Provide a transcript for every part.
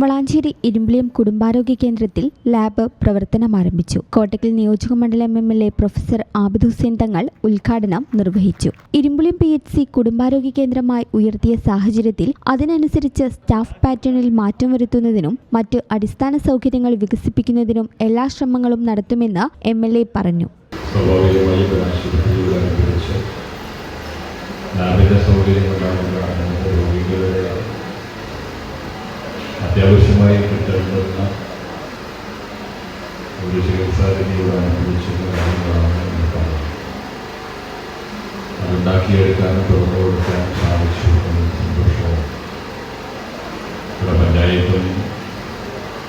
വളാഞ്ചേരി ഇരുമ്പിളിയം കുടുംബാരോഗ്യ കേന്ദ്രത്തിൽ ലാബ് പ്രവർത്തനം ആരംഭിച്ചു. കോട്ടക്കൽ നിയോജകമണ്ഡലം MLA പ്രൊഫസർ ആബിദ് ഹുസൈൻ തങ്ങൾ ഉദ്ഘാടനം നിർവഹിച്ചു. ഇരുമ്പിളിയം PHC കുടുംബാരോഗ്യ കേന്ദ്രമായി ഉയർത്തിയ സാഹചര്യത്തിൽ അതിനനുസരിച്ച് സ്റ്റാഫ് പാറ്റേണിൽ മാറ്റം വരുത്തുന്നതിനും മറ്റ് അടിസ്ഥാന സൗകര്യങ്ങൾ വികസിപ്പിക്കുന്നതിനും എല്ലാ ശ്രമങ്ങളും നടത്തുമെന്ന് MLA പറഞ്ഞു. അത്യാവശ്യമായി കിട്ടേണ്ടുന്ന ഒരു ചികിത്സാരീതിയുടെ അതുണ്ടാക്കിയെടുക്കാനും തുറന്നു കൊടുക്കാനും സാധിച്ചു എന്നൊരു സന്തോഷവും ഇവിടെ പഞ്ചായത്തും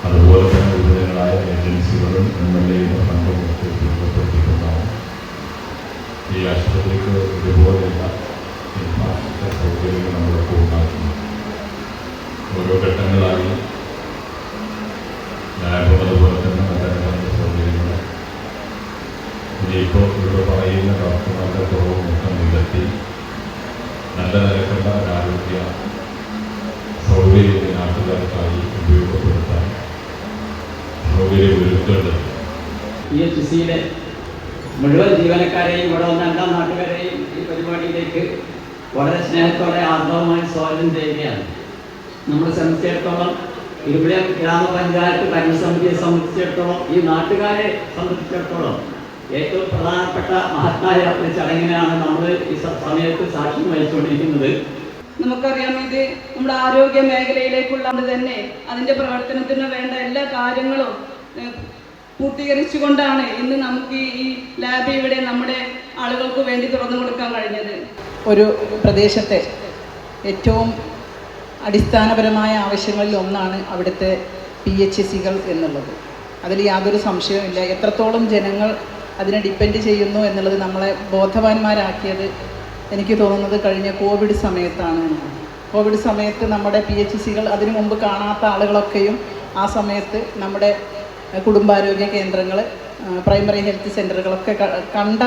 അതുപോലെ തന്നെ വിവിധങ്ങളായ ഏജൻസികളും MLA സംഘമൊക്കെ രൂപപ്പെടുത്തിക്കൊണ്ടാണ് ഈ ആശുപത്രിക്ക് ഇതുപോലെയുള്ള ഇൻഫ്രാസ്ട്രക്ചർ സൗകര്യങ്ങൾ നമ്മളൊക്കെ ഉണ്ടാക്കുന്നത്. ഓരോ ഘട്ടങ്ങളായി ലാബും അതുപോലെ തന്നെ മറ്റനുബന്ധ സൗകര്യങ്ങൾ ഇനിയിപ്പോൾ ഇവിടെ പറയുന്ന ഡോക്ടർമാരുടെ കുറവ് മൊത്തം നികത്തി നല്ല നിലക്കുള്ള ആരോഗ്യ സൗകര്യം നാട്ടുകാർക്കായി ഉപയോഗപ്പെടുത്താൻ സൗകര്യമൊരുക്കേണ്ടത് PHCയിലെ മുഴുവൻ ജീവനക്കാരെയും ഇവിടെ വന്ന എല്ലാ നാട്ടുകാരെയും ഈ പരിപാടിയിലേക്ക് വളരെ സ്നേഹത്തോടെ ആർദ്രവുമായി സ്വാഗതം ചെയ്യുകയാണ്. നമ്മളെ സംബന്ധിച്ചിടത്തോളം ഇരുമ്പിളിയം ഗ്രാമപഞ്ചായത്ത് ഭരണസമിതിയെ സംബന്ധിച്ചിടത്തോളം ഈ നാട്ടുകാരെ സംബന്ധിച്ചിടത്തോളം ഏറ്റവും പ്രധാനപ്പെട്ട മഹത്തായ ഒരു ചടങ്ങിനാണ് നമ്മൾ ഈ സമയത്ത് സാക്ഷ്യം വഹിച്ചുകൊണ്ടിരിക്കുന്നത്. നമുക്കറിയാം, ഇത് നമ്മുടെ ആരോഗ്യ മേഖലയിലേക്കുള്ള തന്നെ അതിൻ്റെ പ്രവർത്തനത്തിന് വേണ്ട എല്ലാ കാര്യങ്ങളും പൂർത്തീകരിച്ചുകൊണ്ടാണ് ഇന്ന് നമുക്ക് ഈ ലാബ് ഇവിടെ നമ്മുടെ ആളുകൾക്ക് വേണ്ടി തുറന്നു കൊടുക്കാൻ കഴിഞ്ഞത്. ഒരു പ്രദേശത്തെ ഏറ്റവും അടിസ്ഥാനപരമായ ആവശ്യങ്ങളിൽ ഒന്നാണ് അവിടുത്തെ PHCകൾ എന്നുള്ളത്. അതിൽ യാതൊരു സംശയവുമില്ല. എത്രത്തോളം ജനങ്ങൾ അതിനെ ഡിപ്പെൻഡ് ചെയ്യുന്നു എന്നുള്ളത് നമ്മളെ ബോധവാന്മാരാക്കിയത് എനിക്ക് തോന്നുന്നത് കഴിഞ്ഞ കോവിഡ് സമയത്താണ്. കോവിഡ് സമയത്ത് നമ്മുടെ PHCകൾ അതിനു മുമ്പ് കാണാത്ത ആളുകളൊക്കെയും ആ സമയത്ത് നമ്മുടെ കുടുംബാരോഗ്യ കേന്ദ്രങ്ങൾ, പ്രൈമറി ഹെൽത്ത് സെൻ്ററുകളൊക്കെ കണ്ട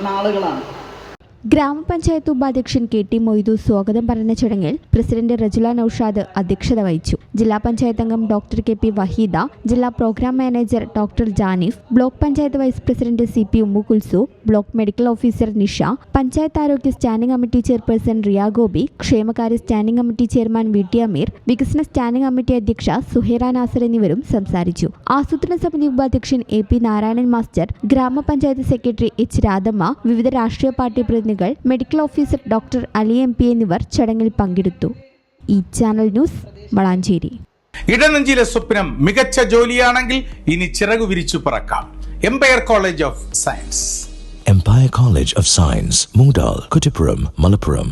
നാളുകളാണ്. ഗ്രാമപഞ്ചായത്ത് ഉപാധ്യക്ഷൻ KT മൊയ്തു സ്വാഗതം പറഞ്ഞ ചടങ്ങിൽ പ്രസിഡന്റ് റജുല നൌഷാദ് അധ്യക്ഷത വഹിച്ചു. ജില്ലാ പഞ്ചായത്ത് അംഗം ഡോക്ടർ KP വഹീദ, ജില്ലാ program manager doctor Janif, block panchayat vice president CP Ummu Kulsu, block medical officer Nisha, panchayat ആരോഗ്യ standing committee chairperson Riya Gopi, ക്ഷേമകാര്യ standing committee chairman VT Ameer, വികസന സ്റ്റാൻഡിംഗ് കമ്മിറ്റി അധ്യക്ഷ സുഹൈറ നാസർ എന്നിവരും സംസാരിച്ചു. ആസൂത്രണ സമിതി ഉപാധ്യക്ഷൻ AP നാരായണൻ മാസ്റ്റർ, ഗ്രാമപഞ്ചായത്ത് സെക്രട്ടറി H രാധമ്മ, വിവിധ രാഷ്ട്രീയ പാർട്ടി പ്രതിനിധികൾ, medical officer doctor Ali MP എന്നിവർ ചടങ്ങിൽ പങ്കെടുത്തു. ഈ ചാനൽ ന്യൂസ് വളാഞ്ചേരി. ഇടനെഞ്ചിലെ സ്വപ്നം മികച്ച ജോലിയാണെങ്കിൽ ഇനി ചിറകു വിരിച്ചു പറക്കാം. Empire college of science. Empire College of Science, Moondal, Kuttipuram, Malappuram.